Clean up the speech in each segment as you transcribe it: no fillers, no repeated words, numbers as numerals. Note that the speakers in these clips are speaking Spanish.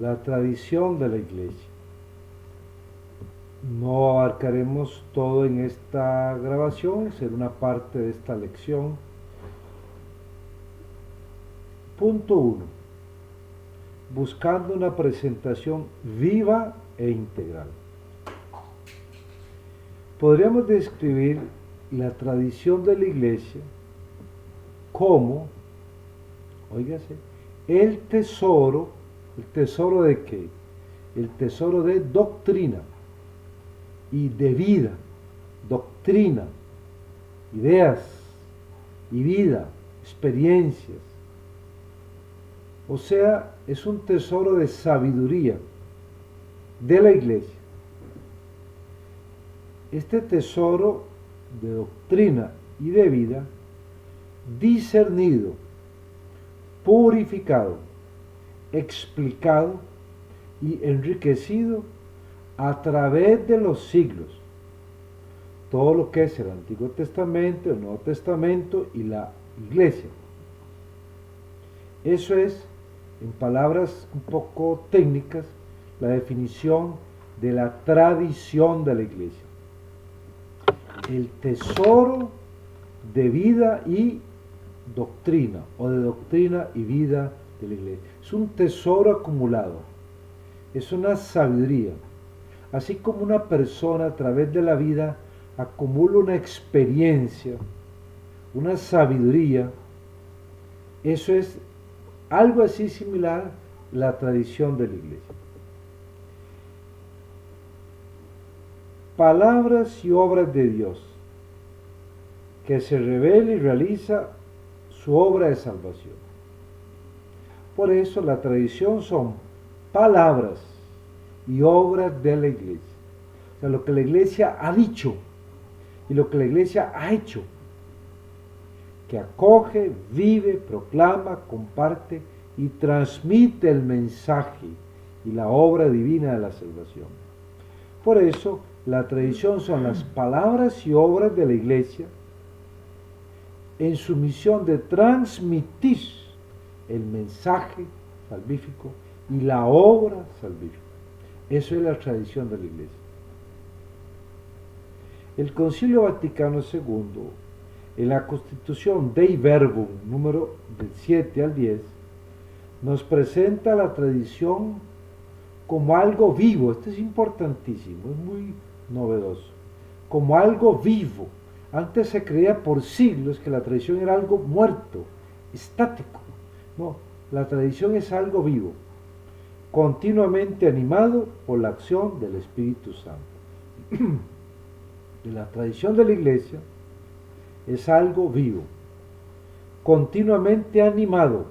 la tradición de la iglesia. No abarcaremos todo en esta grabación, será una parte de esta lección. Punto 1. Buscando una presentación viva e integral. Podríamos describir la tradición de la iglesia como, óigase, el tesoro de qué? El tesoro de doctrina y de vida, doctrina, ideas y vida, experiencias. O sea, es un tesoro de sabiduría de la iglesia. Este tesoro de doctrina y de vida, discernido, purificado, explicado y enriquecido a través de los siglos. Todo lo que es el Antiguo Testamento, el Nuevo Testamento y la iglesia. Eso es, en palabras un poco técnicas, la definición de la tradición de la iglesia. El tesoro de vida y doctrina, o de doctrina y vida de la iglesia. Es un tesoro acumulado, es una sabiduría. Así como una persona a través de la vida acumula una experiencia, una sabiduría, eso es algo así similar la tradición de la iglesia. Palabras y obras de Dios, que se revela y realiza su obra de salvación. Por eso la tradición son palabras y obras de la iglesia. O sea, lo que la iglesia ha dicho y lo que la iglesia ha hecho, que acoge, vive, proclama, comparte y transmite el mensaje y la obra divina de la salvación. Por eso, la tradición son las palabras y obras de la iglesia en su misión de transmitir el mensaje salvífico y la obra salvífica. Eso es la tradición de la iglesia. El Concilio Vaticano II, en la Constitución Dei Verbum, número del 7 al 10, nos presenta la tradición como algo vivo. Esto es importantísimo, es muy novedoso. Como algo vivo. Antes se creía por siglos que la tradición era algo muerto, estático. No, la tradición es algo vivo, continuamente animado por la acción del Espíritu Santo. Y la tradición de la iglesia es algo vivo, continuamente animado.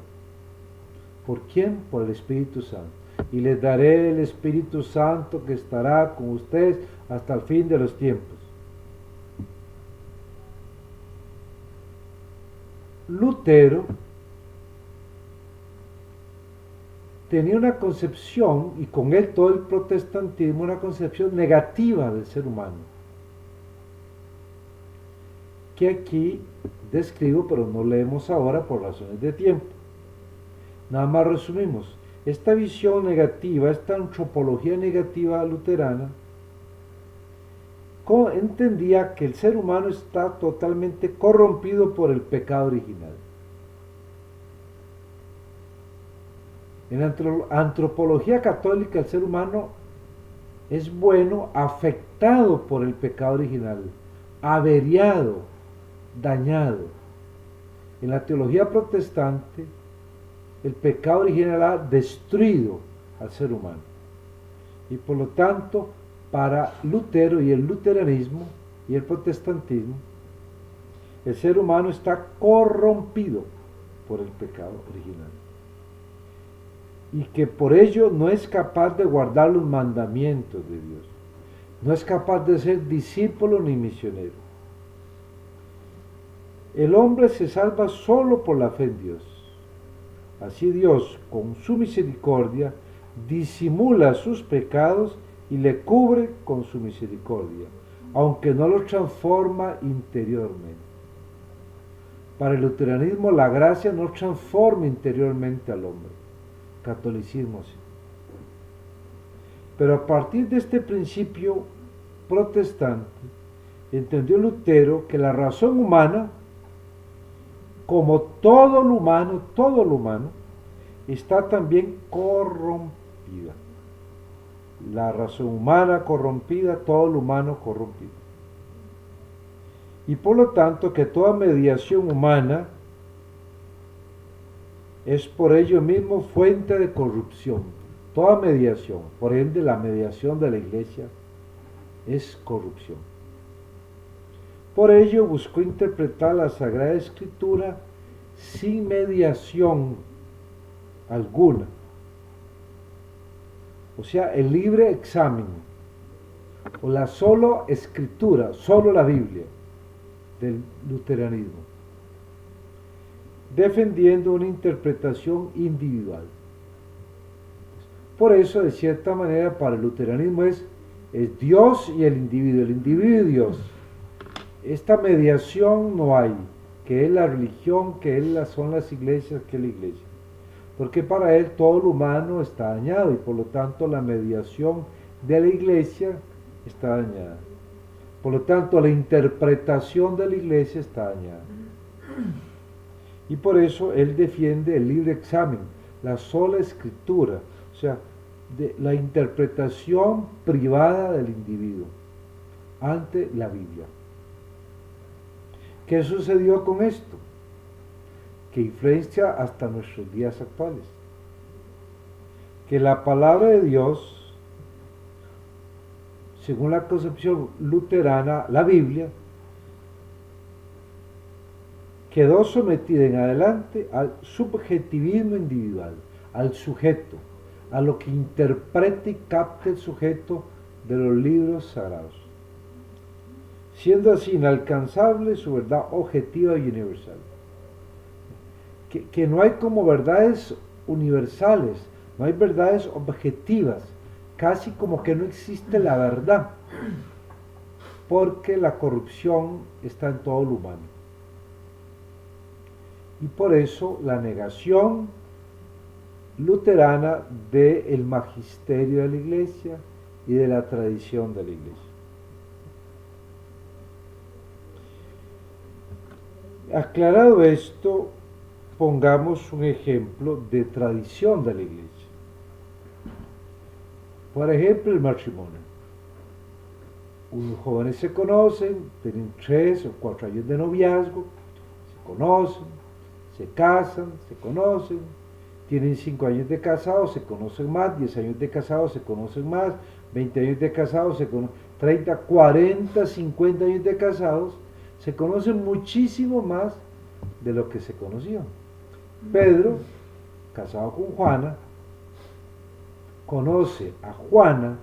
¿Por quién? Por el Espíritu Santo. Y les daré el Espíritu Santo que estará con ustedes hasta el fin de los tiempos. Lutero tenía una concepción, y con él todo el protestantismo, una concepción negativa del ser humano, que aquí describo, pero no leemos ahora por razones de tiempo. Nada más resumimos. Esta visión negativa, esta antropología negativa luterana, entendía que el ser humano está totalmente corrompido por el pecado original. En la antropología católica, el ser humano es bueno, afectado por el pecado original, averiado, dañado. En la teología protestante, el pecado original ha destruido al ser humano. Y por lo tanto, para Lutero y el luteranismo y el protestantismo, el ser humano está corrompido por el pecado original. Y que por ello no es capaz de guardar los mandamientos de Dios. No es capaz de ser discípulo ni misionero. El hombre se salva solo por la fe en Dios. Así Dios, con su misericordia, disimula sus pecados y le cubre con su misericordia, aunque no lo transforma interiormente. Para el luteranismo, la gracia no transforma interiormente al hombre. Catolicismo sí. Pero a partir de este principio protestante, entendió Lutero que la razón humana, como todo lo humano, está también corrompida. La razón humana corrompida, todo lo humano corrompido. Y por lo tanto que toda mediación humana es por ello mismo fuente de corrupción. Toda mediación, por ende la mediación de la Iglesia es corrupción. Por ello buscó interpretar la Sagrada Escritura sin mediación alguna. O sea, el libre examen, o la sola escritura, solo la Biblia del luteranismo, defendiendo una interpretación individual. Por eso, de cierta manera, para el luteranismo es Dios y el individuo y Dios. Esta mediación no hay, que es la religión, son las iglesias, que es la iglesia. Porque para él todo lo humano está dañado y por lo tanto la mediación de la iglesia está dañada. Por lo tanto la interpretación de la iglesia está dañada. Y por eso él defiende el libre examen, la sola escritura, o sea, la interpretación privada del individuo ante la Biblia. ¿Qué sucedió con esto? Que influencia hasta nuestros días actuales. Que la palabra de Dios, según la concepción luterana, la Biblia, quedó sometida en adelante al subjetivismo individual, al sujeto, a lo que interprete y capte el sujeto de los libros sagrados, siendo así inalcanzable su verdad objetiva y universal. Que no hay como verdades universales, no hay verdades objetivas, casi como que no existe la verdad, porque la corrupción está en todo lo humano. Y por eso la negación luterana del magisterio de la Iglesia y de la tradición de la Iglesia. Aclarado esto, pongamos un ejemplo de tradición de la Iglesia. Por ejemplo, el matrimonio. Unos jóvenes se conocen, tienen 3 o 4 años de noviazgo, se conocen, se casan, se conocen, tienen 5 años de casados, se conocen más, 10 años de casados, se conocen más, 20 años de casados, se conocen, 30, 40, 50 años de casados, se conocen muchísimo más de lo que se conocían. Pedro, casado con Juana, conoce a Juana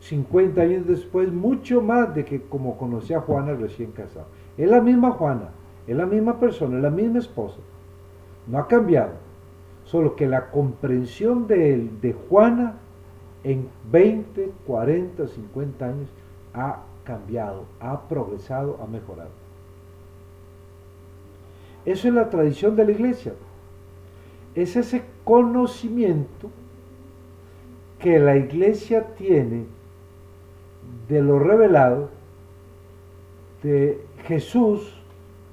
50 años después, mucho más de que como conocía a Juana recién casado. Es la misma Juana, es la misma persona, es la misma esposa. No ha cambiado. Solo que la comprensión de Juana en 20, 40, 50 años ha cambiado, ha progresado, ha mejorado. Eso es la tradición de la Iglesia. Es ese conocimiento que la Iglesia tiene de lo revelado de Jesús,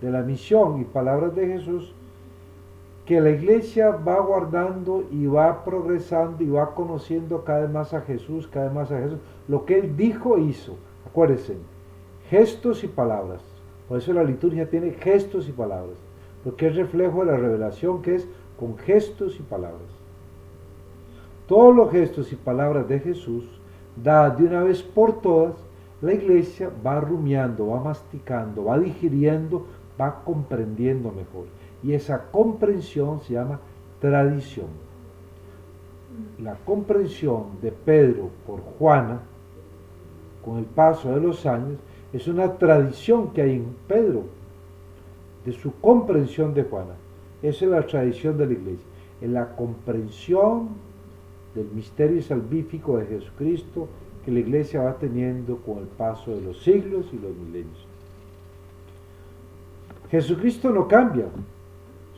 de la misión y palabras de Jesús, que la Iglesia va guardando y va progresando y va conociendo cada vez más a Jesús, cada vez más a Jesús, lo que Él dijo e hizo. Acuérdense, gestos y palabras. Por eso la liturgia tiene gestos y palabras, porque es reflejo de la revelación que es con gestos y palabras. Todos los gestos y palabras de Jesús, dadas de una vez por todas, la Iglesia va rumiando, va masticando, va digiriendo, va comprendiendo mejor. Y esa comprensión se llama tradición. La comprensión de Pedro por Juana, con el paso de los años, es una tradición que hay en Pedro, de su comprensión de Juana. Esa es la tradición de la Iglesia, en la comprensión del misterio salvífico de Jesucristo que la Iglesia va teniendo con el paso de los siglos y los milenios. Jesucristo no cambia,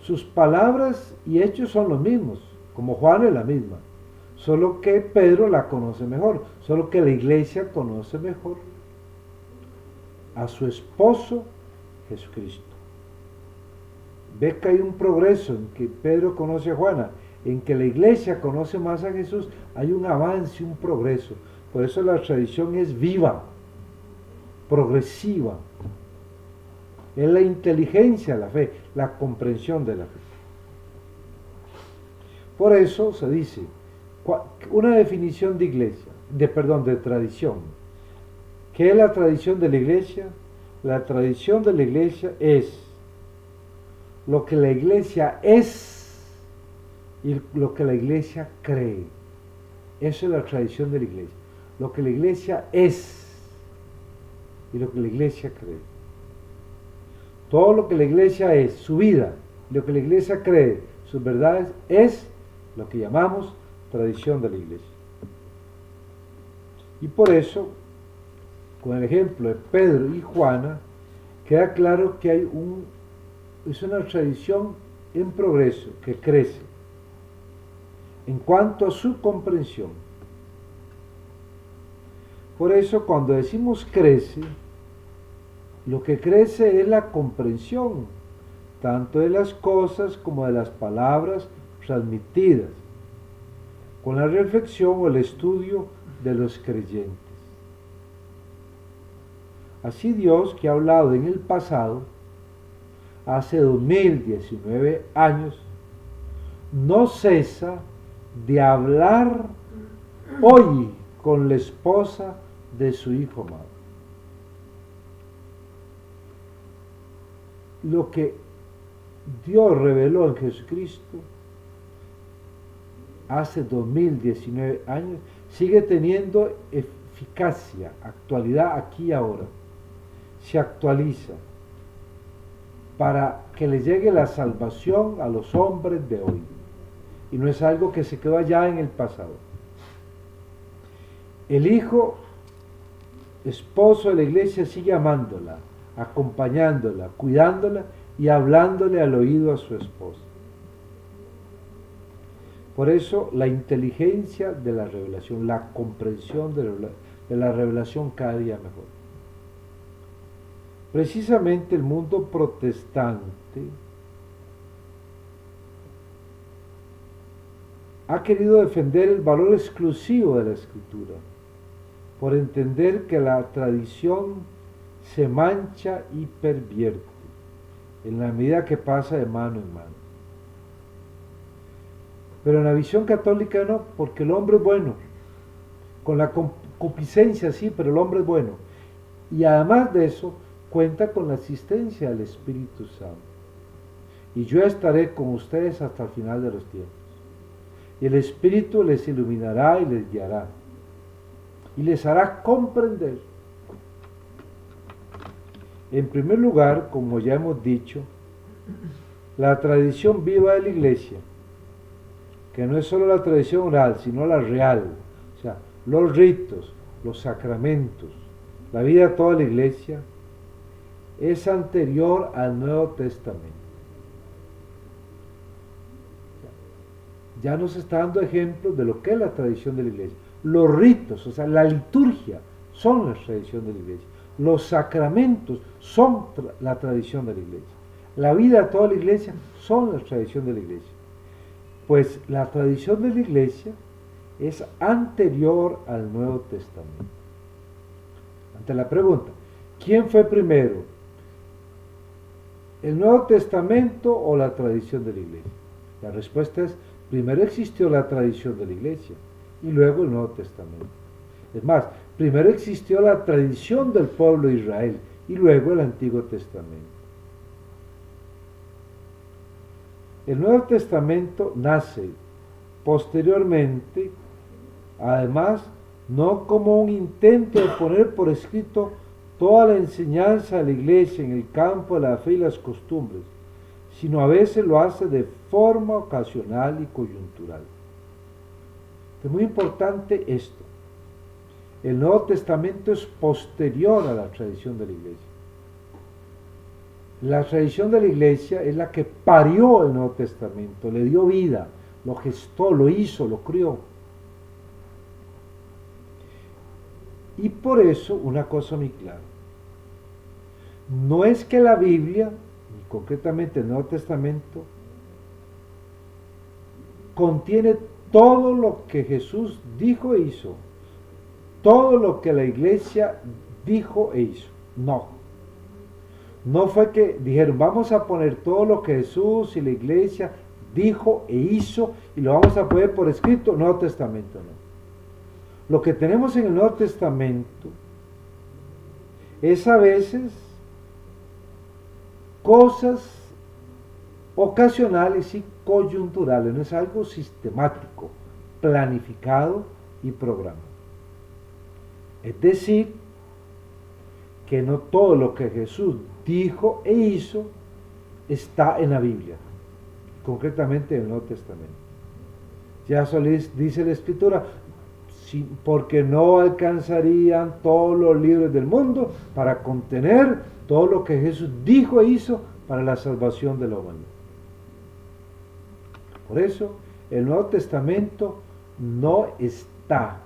sus palabras y hechos son los mismos, como Juana es la misma, solo que Pedro la conoce mejor, solo que la iglesia conoce mejor a su esposo Jesucristo. Ve que hay un progreso en que Pedro conoce a Juana, en que la iglesia conoce más a Jesús, hay un avance, un progreso. Por eso la tradición es viva, progresiva. Es la inteligencia de la fe, la comprensión de la fe. Por eso se dice, una definición de iglesia, de tradición. ¿Qué es la tradición de la iglesia? La tradición de la iglesia es lo que la iglesia es y lo que la iglesia cree. Eso es la tradición de la iglesia. Lo que la iglesia es y lo que la iglesia cree. Todo lo que la iglesia es, su vida, lo que la iglesia cree, sus verdades, es lo que llamamos tradición de la iglesia. Y por eso, con el ejemplo de Pedro y Juana, queda claro que es una tradición en progreso, que crece en cuanto a su comprensión. Por eso, cuando decimos crece, lo que crece es la comprensión, tanto de las cosas como de las palabras transmitidas, con la reflexión o el estudio de los creyentes. Así Dios, que ha hablado en el pasado, hace 2019 años, no cesa de hablar hoy con la esposa de su Hijo amado. Lo que Dios reveló en Jesucristo hace 2019 años sigue teniendo eficacia, actualidad aquí y ahora. Se actualiza para que le llegue la salvación a los hombres de hoy. Y no es algo que se quedó allá en el pasado. El Hijo, esposo de la iglesia, sigue amándola, acompañándola, cuidándola y hablándole al oído a su esposa. Por eso la inteligencia de la revelación, la comprensión de la revelación cada día mejor. Precisamente el mundo protestante ha querido defender el valor exclusivo de la Escritura, por entender que la tradición se mancha y pervierte en la medida que pasa de mano en mano. Pero en la visión católica no, porque el hombre es bueno, con la concupiscencia sí, pero el hombre es bueno. Y además de eso, cuenta con la asistencia del Espíritu Santo. Y yo estaré con ustedes hasta el final de los tiempos. Y el Espíritu les iluminará y les guiará. Y les hará comprender. En primer lugar, como ya hemos dicho, la tradición viva de la Iglesia, que no es solo la tradición oral, sino la real, o sea, los ritos, los sacramentos, la vida de toda la Iglesia, es anterior al Nuevo Testamento. Ya nos está dando ejemplos de lo que es la tradición de la Iglesia. Los ritos, o sea, la liturgia, son la tradición de la Iglesia. Los sacramentos son la tradición de la Iglesia. La vida de toda la Iglesia son la tradición de la Iglesia. Pues la tradición de la Iglesia es anterior al Nuevo Testamento. Ante la pregunta, ¿quién fue primero? ¿El Nuevo Testamento o la tradición de la Iglesia? La respuesta es, primero existió la tradición de la Iglesia y luego el Nuevo Testamento. Es más, primero existió la tradición del pueblo de Israel y luego el Antiguo Testamento. El Nuevo Testamento nace posteriormente, además, no como un intento de poner por escrito toda la enseñanza de la Iglesia en el campo de la fe y las costumbres, sino a veces lo hace de forma ocasional y coyuntural. Es muy importante esto. El Nuevo Testamento es posterior a la tradición de la Iglesia. La tradición de la Iglesia es la que parió el Nuevo Testamento, le dio vida, lo gestó, lo hizo, lo crió. Y por eso, una cosa muy clara, no es que la Biblia, y concretamente el Nuevo Testamento, contiene todo lo que Jesús dijo e hizo, todo lo que la iglesia dijo e hizo. No. No fue que dijeron, vamos a poner todo lo que Jesús y la iglesia dijo e hizo y lo vamos a poner por escrito. Nuevo Testamento no. Lo que tenemos en el Nuevo Testamento es a veces cosas ocasionales y coyunturales, no es algo sistemático, planificado y programado. Es decir, que no todo lo que Jesús dijo e hizo está en la Biblia, concretamente en el Nuevo Testamento. Ya dice la Escritura, porque no alcanzarían todos los libros del mundo para contener todo lo que Jesús dijo e hizo para la salvación de la humanidad. Por eso, el Nuevo Testamento no está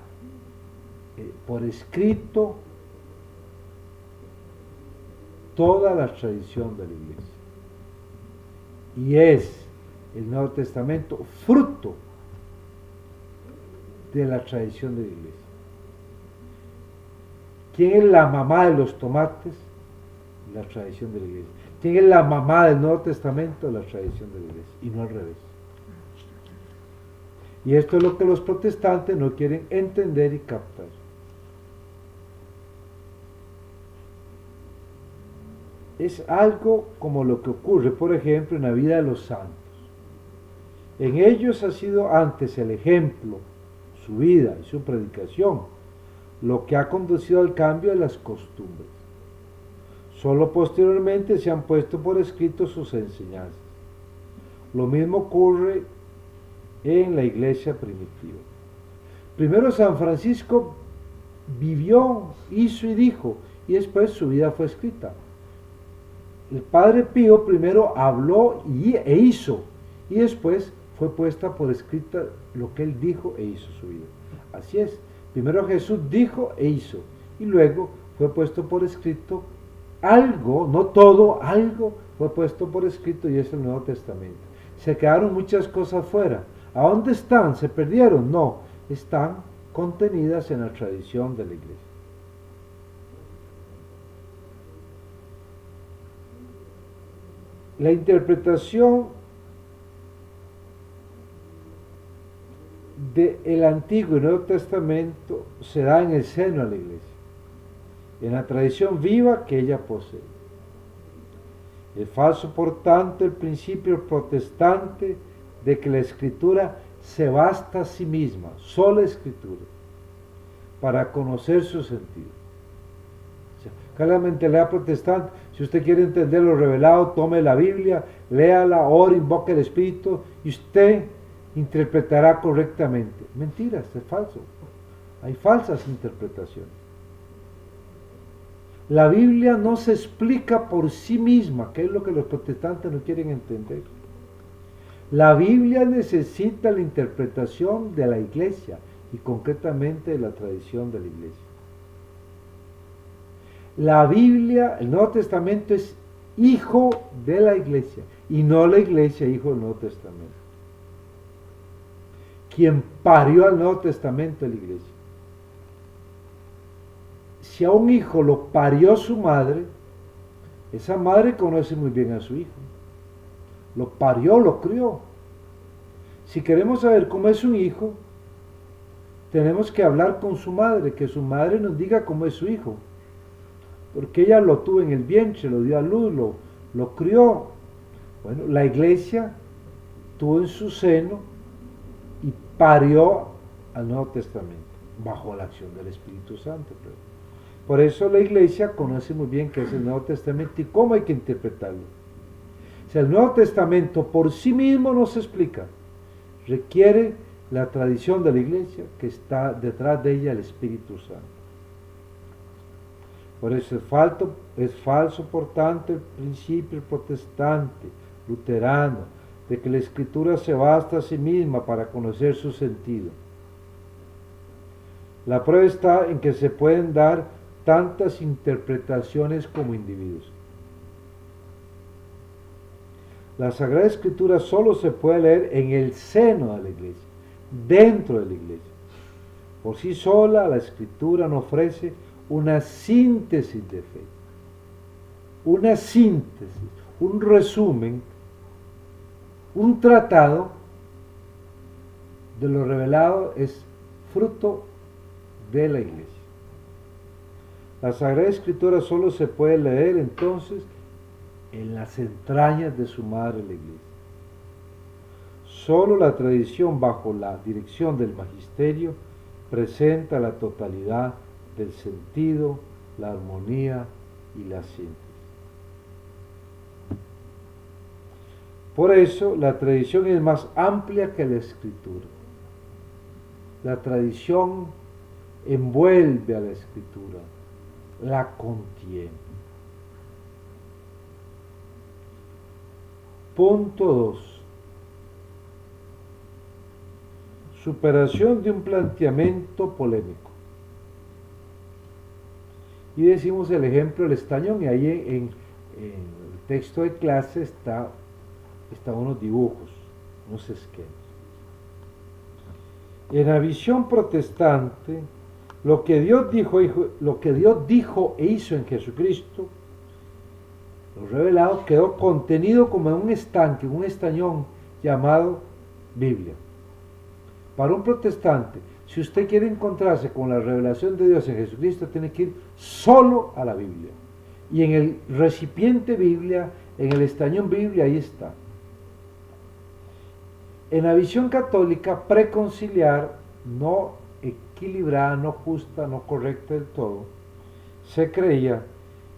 por escrito toda la tradición de la iglesia. Y es el Nuevo Testamento fruto de la tradición de la iglesia. ¿Quién es la mamá de los tomates? La tradición de la iglesia. ¿Quién es la mamá del Nuevo Testamento? La tradición de la iglesia. Y no al revés. Y esto es lo que los protestantes no quieren entender y captar. Es algo como lo que ocurre, por ejemplo, en la vida de los santos. En ellos ha sido antes el ejemplo, su vida y su predicación, lo que ha conducido al cambio de las costumbres. Solo posteriormente se han puesto por escrito sus enseñanzas. Lo mismo ocurre en la iglesia primitiva. Primero San Francisco vivió, hizo y dijo, y después su vida fue escrita. El Padre Pío primero habló e hizo, y después fue puesta por escrita lo que él dijo e hizo su vida. Así es, primero Jesús dijo e hizo, y luego fue puesto por escrito algo, no todo, algo fue puesto por escrito y es el Nuevo Testamento. Se quedaron muchas cosas fuera. ¿A dónde están? ¿Se perdieron? No, están contenidas en la tradición de la iglesia. La interpretación del Antiguo y Nuevo Testamento se da en el seno de la iglesia, en la tradición viva que ella posee. Es falso, por tanto, el principio protestante de que la Escritura se basta a sí misma, sola Escritura, para conocer su sentido. Acá la mentalidad protestante, si usted quiere entender lo revelado, tome la Biblia, léala, ore, invoque el Espíritu y usted interpretará correctamente. Mentira, esto es falso. Hay falsas interpretaciones. La Biblia no se explica por sí misma, que es lo que los protestantes no quieren entender. La Biblia necesita la interpretación de la iglesia y concretamente de la tradición de la iglesia. La Biblia, el Nuevo Testamento es hijo de la iglesia y no la iglesia hijo del Nuevo Testamento. Quien parió al Nuevo Testamento es la iglesia. Si a un hijo lo parió su madre, esa madre conoce muy bien a su hijo. Lo parió, lo crió. Si queremos saber cómo es un hijo, tenemos que hablar con su madre, que su madre nos diga cómo es su hijo. Porque ella lo tuvo en el vientre, lo dio a luz, lo crió. Bueno, la iglesia tuvo en su seno y parió al Nuevo Testamento, bajo la acción del Espíritu Santo. Por eso la iglesia conoce muy bien qué es el Nuevo Testamento y cómo hay que interpretarlo. O sea, el Nuevo Testamento por sí mismo no se explica. Requiere la tradición de la iglesia, que está detrás de ella el Espíritu Santo. Por eso es falso, por tanto, el principio protestante, luterano, de que la Escritura se basta a sí misma para conocer su sentido. La prueba está en que se pueden dar tantas interpretaciones como individuos. La Sagrada Escritura solo se puede leer en el seno de la iglesia, dentro de la iglesia. Por sí sola, la Escritura nos ofrece una síntesis de fe, una síntesis, un resumen, un tratado de lo revelado es fruto de la iglesia. La Sagrada Escritura solo se puede leer entonces en las entrañas de su madre la iglesia. Solo la tradición bajo la dirección del magisterio presenta la totalidad del sentido, la armonía y la síntesis. Por eso la tradición es más amplia que la escritura. La tradición envuelve a la escritura, la contiene. Punto 2. Superación de un planteamiento polémico. Y decimos el ejemplo del estañón, y ahí en el texto de clase están unos dibujos, unos esquemas. En la visión protestante, lo que Dios dijo e hizo en Jesucristo, lo revelado, quedó contenido como en un estanque, un estañón llamado Biblia. Para un protestante, si usted quiere encontrarse con la revelación de Dios en Jesucristo, tiene que ir solo a la Biblia. Y en el recipiente Biblia, en el estañón Biblia, ahí está. En la visión católica preconciliar, no equilibrada, no justa, no correcta del todo, se creía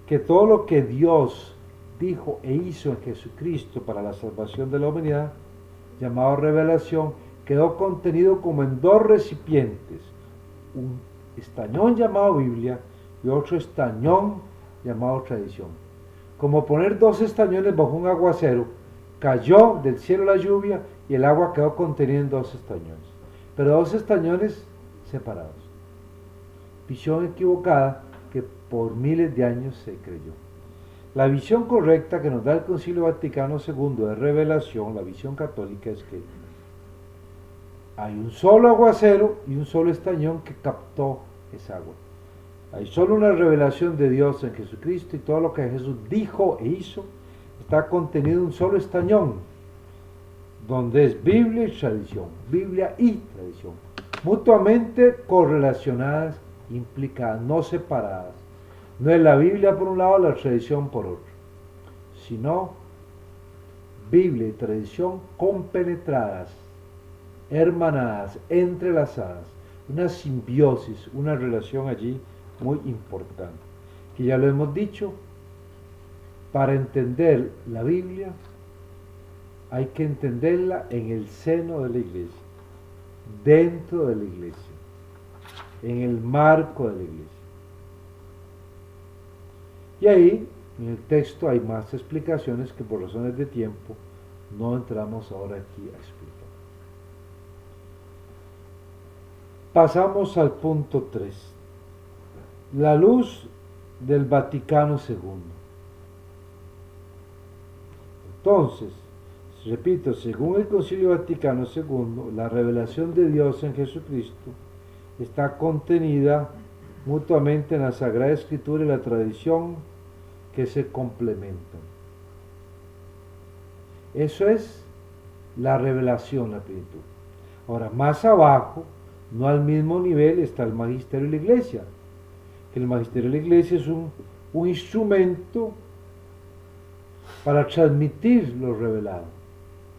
que todo lo que Dios dijo e hizo en Jesucristo para la salvación de la humanidad, llamado revelación, quedó contenido como en dos recipientes, un estañón llamado Biblia y otro estañón llamado tradición. Como poner dos estañones bajo un aguacero, cayó del cielo la lluvia y el agua quedó contenida en dos estañones, pero dos estañones separados. Visión equivocada que por miles de años se creyó. La visión correcta que nos da el Concilio Vaticano II de revelación, la visión católica, es que hay un solo aguacero y un solo estañón que captó esa agua. Hay solo una revelación de Dios en Jesucristo y todo lo que Jesús dijo e hizo está contenido en un solo estañón, donde es Biblia y tradición, Biblia y tradición, mutuamente correlacionadas, implicadas, no separadas. No es la Biblia por un lado, la tradición por otro, sino Biblia y tradición compenetradas, hermanadas, entrelazadas, una simbiosis, una relación allí muy importante, que ya lo hemos dicho, para entender la Biblia hay que entenderla en el seno de la iglesia, dentro de la iglesia, en el marco de la iglesia. Y ahí, en el texto, hay más explicaciones que por razones de tiempo no entramos ahora aquí a explicar. Pasamos al punto 3. La luz del Vaticano II. Entonces, repito, según el Concilio Vaticano II, la revelación de Dios en Jesucristo está contenida mutuamente en la Sagrada Escritura y la tradición que se complementan. Eso es la revelación, la plenitud. Ahora, más abajo, no al mismo nivel, está el magisterio de la iglesia. Que el magisterio de la iglesia es un instrumento para transmitir lo revelado,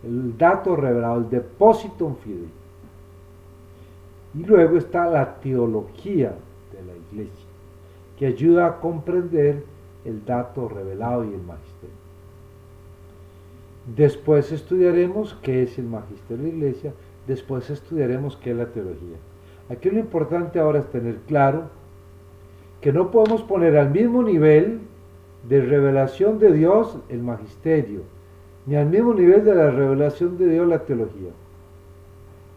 el dato revelado, el depositum fidei. Y luego está la teología de la iglesia, que ayuda a comprender el dato revelado y el magisterio. Después estudiaremos qué es el magisterio de la iglesia, después estudiaremos qué es la teología. Aquí lo importante ahora es tener claro que no podemos poner al mismo nivel de revelación de Dios el magisterio, ni al mismo nivel de la revelación de Dios la teología.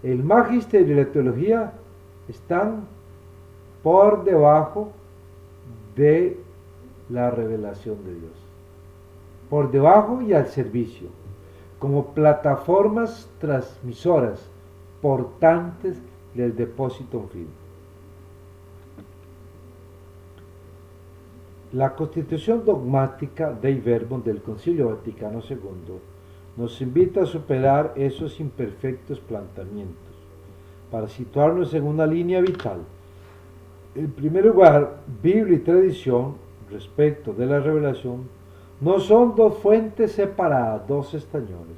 El magisterio y la teología están por debajo de la revelación de Dios, por debajo y al servicio, como plataformas transmisoras, portantes del depósito en fin. La Constitución dogmática Dei Verbum del Concilio Vaticano II nos invita a superar esos imperfectos planteamientos para situarnos en una línea vital. En primer lugar, Biblia y tradición respecto de la revelación no son dos fuentes separadas, dos estañones,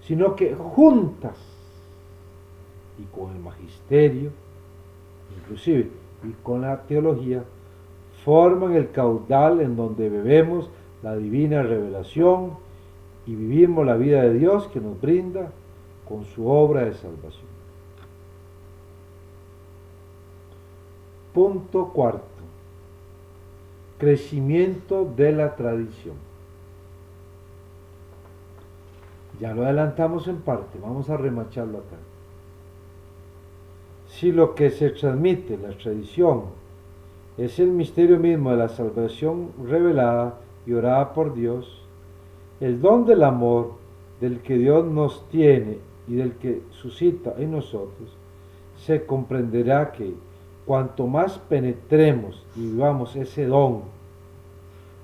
sino que juntas y con el magisterio, inclusive, y con la teología, forman el caudal en donde bebemos la divina revelación y vivimos la vida de Dios que nos brinda con su obra de salvación. Punto cuarto. Crecimiento de la tradición. Ya lo adelantamos en parte, vamos a remacharlo acá. Si lo que se transmite, la tradición, es el misterio mismo de la salvación revelada y orada por Dios, el don del amor del que Dios nos tiene y del que suscita en nosotros, se comprenderá que cuanto más penetremos y vivamos ese don,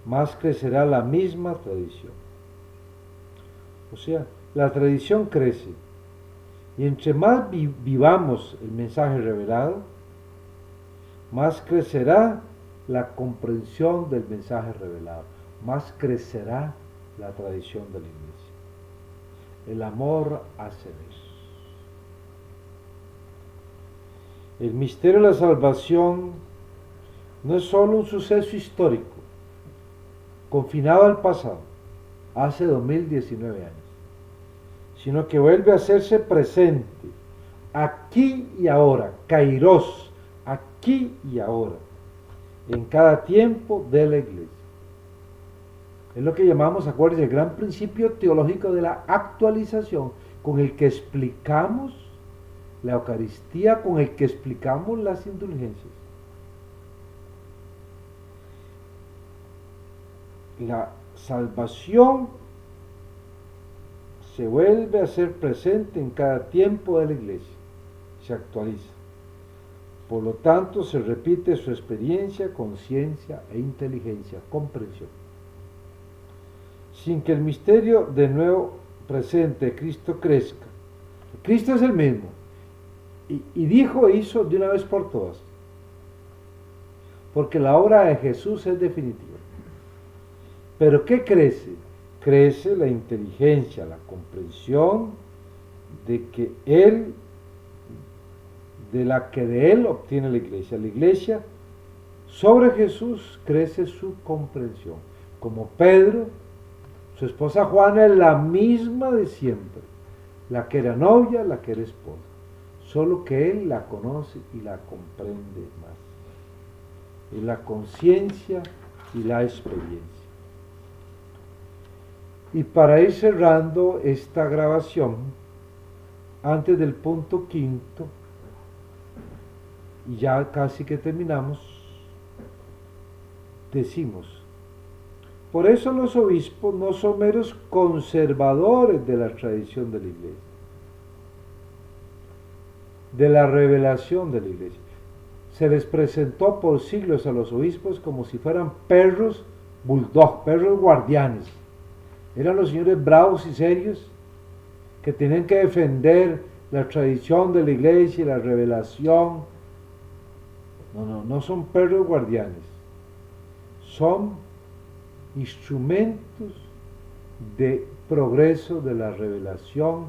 más crecerá la misma tradición. O sea, la tradición crece, y entre más vivamos el mensaje revelado, más crecerá la comprensión del mensaje revelado, más crecerá la tradición de la iglesia. El amor hace eso. El misterio de la salvación no es solo un suceso histórico, confinado al pasado, hace 2019 años, sino que vuelve a hacerse presente, aquí y ahora, kairos, aquí y ahora, en cada tiempo de la iglesia. Es lo que llamamos, acuérdense, el gran principio teológico de la actualización, con el que explicamos la Eucaristía, con el que explicamos las indulgencias. La salvación se vuelve a ser presente en cada tiempo de la iglesia, se actualiza. Por lo tanto, se repite su experiencia, conciencia e inteligencia, comprensión. Sin que el misterio de nuevo presente de Cristo crezca. Cristo es el mismo. Y dijo e hizo de una vez por todas. Porque la obra de Jesús es definitiva. Pero ¿qué crece? Crece la inteligencia, la comprensión de que Él, de la que de Él obtiene la iglesia. La iglesia, sobre Jesús crece su comprensión. Como Pedro, su esposa Juana es la misma de siempre, la que era novia, la que era esposa, solo que Él la conoce y la comprende más. Es la conciencia y la experiencia. Y para ir cerrando esta grabación, antes del punto quinto, y ya casi que terminamos, decimos, por eso los obispos no son meros conservadores de la tradición de la iglesia, de la revelación de la iglesia. Se les presentó por siglos a los obispos como si fueran perros bulldog, perros guardianes. Eran los señores bravos y serios que tenían que defender la tradición de la iglesia y la revelación. No son perros guardianes, son instrumentos de progreso de la revelación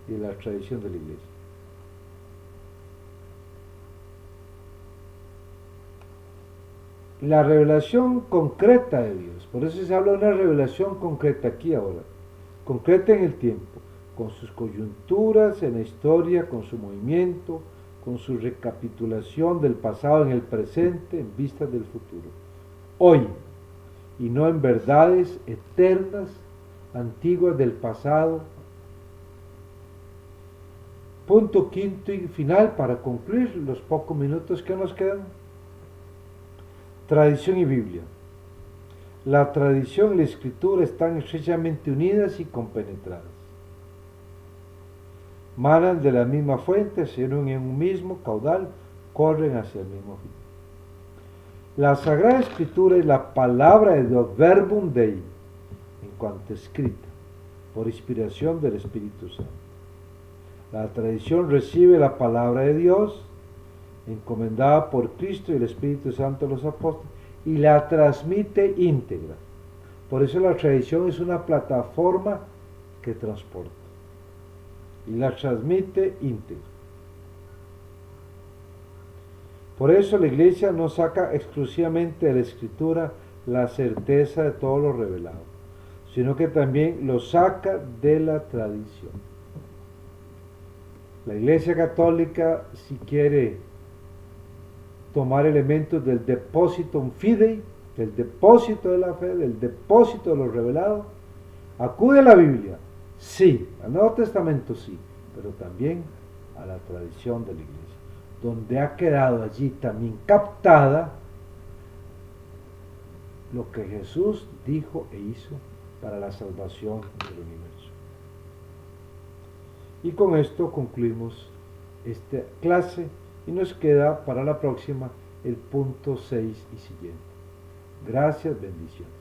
y de la tradición de la iglesia. La revelación concreta de Dios, por eso se habla de una revelación concreta aquí ahora, concreta en el tiempo, con sus coyunturas en la historia, con su movimiento, con su recapitulación del pasado en el presente en vista del futuro. Hoy, y no en verdades eternas, antiguas del pasado. Punto quinto y final para concluir los pocos minutos que nos quedan. Tradición y Biblia. La tradición y la escritura están estrechamente unidas y compenetradas. Manan de la misma fuente, se unen en un mismo caudal, corren hacia el mismo fin. La Sagrada Escritura es la palabra de Dios, verbum Dei, en cuanto escrita, por inspiración del Espíritu Santo. La tradición recibe la palabra de Dios, encomendada por Cristo y el Espíritu Santo a los apóstoles, y la transmite íntegra. Por eso la tradición es una plataforma que transporta y la transmite íntegra. Por eso la Iglesia no saca exclusivamente de la Escritura la certeza de todo lo revelado, sino que también lo saca de la tradición. La Iglesia Católica, si quiere tomar elementos del depositum fidei, del depósito de la fe, del depósito de lo revelado, acude a la Biblia, sí, al Nuevo Testamento sí, pero también a la tradición de la Iglesia, donde ha quedado allí también captada lo que Jesús dijo e hizo para la salvación del universo. Y con esto concluimos esta clase y nos queda para la próxima el punto 6 y siguiente. Gracias, bendiciones.